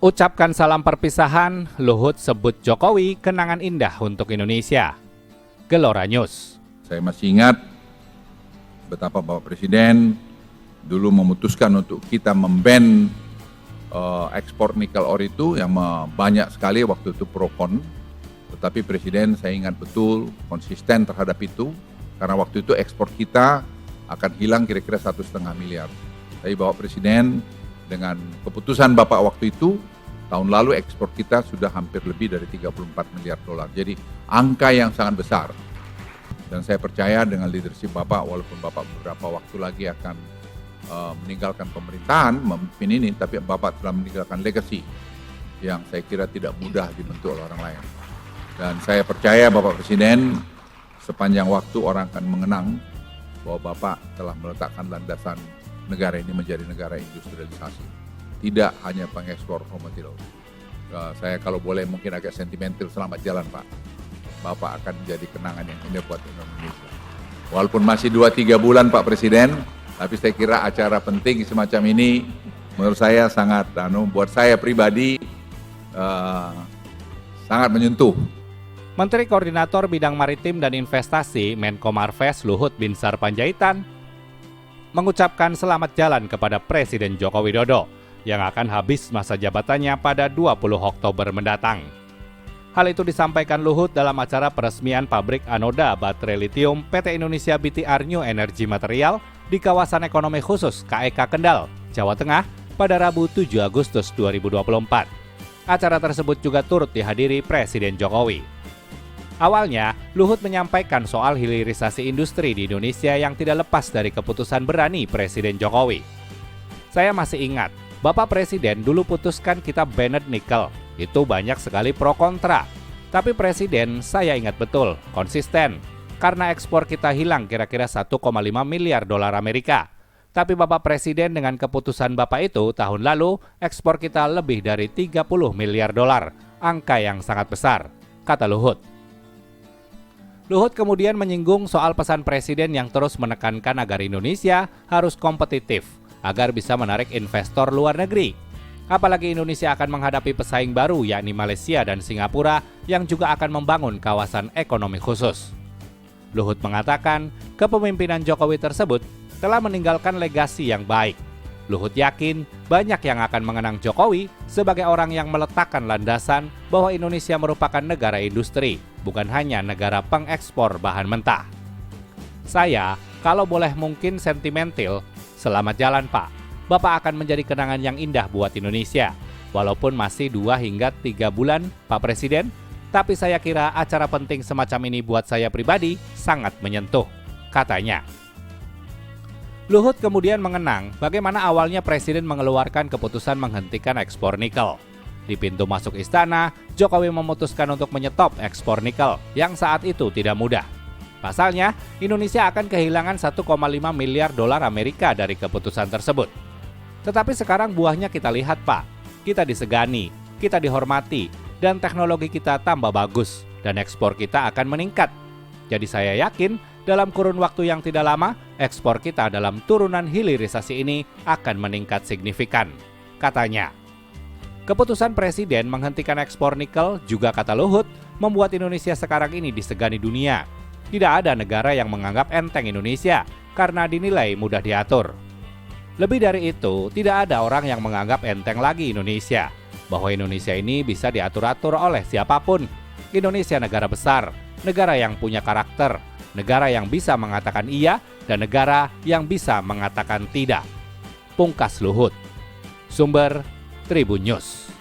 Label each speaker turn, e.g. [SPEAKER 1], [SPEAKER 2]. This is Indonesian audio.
[SPEAKER 1] Ucapkan salam perpisahan, Luhut sebut Jokowi kenangan indah untuk Indonesia. Gelora News.
[SPEAKER 2] Saya masih ingat betapa Bapak Presiden dulu memutuskan untuk kita memban ekspor nikel ore itu yang banyak sekali waktu itu pro-kon. Tetapi Presiden saya ingat betul konsisten terhadap itu karena waktu itu ekspor kita akan hilang kira-kira 1,5 miliar. Tapi Bapak Presiden dengan keputusan Bapak waktu itu, tahun lalu ekspor kita sudah hampir lebih dari 34 miliar dolar. Jadi angka yang sangat besar. Dan saya percaya dengan leadership Bapak, walaupun Bapak beberapa waktu lagi akan meninggalkan pemerintahan, memimpin ini, tapi Bapak telah meninggalkan legacy yang saya kira tidak mudah dibentuk oleh orang lain. Dan saya percaya Bapak Presiden sepanjang waktu orang akan mengenang bahwa Bapak telah meletakkan landasan negara ini menjadi negara industrialisasi. Tidak hanya pengekspor raw material. Saya kalau boleh mungkin agak sentimental, selamat jalan Pak. Bapak akan menjadi kenangan yang indah buat Indonesia. Walaupun masih 2-3 bulan Pak Presiden, tapi saya kira acara penting semacam ini menurut saya sangat, buat saya pribadi sangat menyentuh.
[SPEAKER 1] Menteri Koordinator Bidang Maritim dan Investasi Menko Marves Luhut Binsar Panjaitan mengucapkan selamat jalan kepada Presiden Joko Widodo yang akan habis masa jabatannya pada 20 Oktober mendatang. Hal itu disampaikan Luhut dalam acara peresmian pabrik anoda baterai litium PT Indonesia BTR New Energy Material di kawasan ekonomi khusus KEK Kendal, Jawa Tengah pada Rabu 7 Agustus 2024. Acara tersebut juga turut dihadiri Presiden Jokowi. Awalnya, Luhut menyampaikan soal hilirisasi industri di Indonesia yang tidak lepas dari keputusan berani Presiden Jokowi. Saya masih ingat, Bapak Presiden dulu putuskan kita banned nikel. Itu banyak sekali pro kontra. Tapi Presiden, saya ingat betul, konsisten. Karena ekspor kita hilang kira-kira 1,5 miliar dolar Amerika. Tapi Bapak Presiden dengan keputusan Bapak itu tahun lalu, ekspor kita lebih dari 30 miliar dolar. Angka yang sangat besar, kata Luhut. Luhut kemudian menyinggung soal pesan Presiden yang terus menekankan agar Indonesia harus kompetitif, agar bisa menarik investor luar negeri. Apalagi Indonesia akan menghadapi pesaing baru yakni Malaysia dan Singapura yang juga akan membangun kawasan ekonomi khusus. Luhut mengatakan kepemimpinan Jokowi tersebut telah meninggalkan legasi yang baik. Luhut yakin banyak yang akan mengenang Jokowi sebagai orang yang meletakkan landasan bahwa Indonesia merupakan negara industri, bukan hanya negara pengekspor bahan mentah. Saya, kalau boleh mungkin sentimental, selamat jalan Pak. Bapak akan menjadi kenangan yang indah buat Indonesia. Walaupun masih 2 hingga 3 bulan Pak Presiden, tapi saya kira acara penting semacam ini buat saya pribadi sangat menyentuh, katanya. Luhut kemudian mengenang bagaimana awalnya Presiden mengeluarkan keputusan menghentikan ekspor nikel. Di pintu masuk istana, Jokowi memutuskan untuk menyetop ekspor nikel yang saat itu tidak mudah. Pasalnya, Indonesia akan kehilangan 1,5 miliar dolar Amerika dari keputusan tersebut. Tetapi sekarang buahnya kita lihat Pak, kita disegani, kita dihormati, dan teknologi kita tambah bagus, dan ekspor kita akan meningkat. Jadi saya yakin dalam kurun waktu yang tidak lama, ekspor kita dalam turunan hilirisasi ini akan meningkat signifikan, katanya. Keputusan Presiden menghentikan ekspor nikel juga kata Luhut membuat Indonesia sekarang ini disegani dunia. Tidak ada negara yang menganggap enteng Indonesia karena dinilai mudah diatur. Lebih dari itu, tidak ada orang yang menganggap enteng lagi Indonesia, bahwa Indonesia ini bisa diatur-atur oleh siapapun. Indonesia negara besar, negara yang punya karakter, negara yang bisa mengatakan iya, dan negara yang bisa mengatakan tidak. Pungkas Luhut. Sumber Tribun News.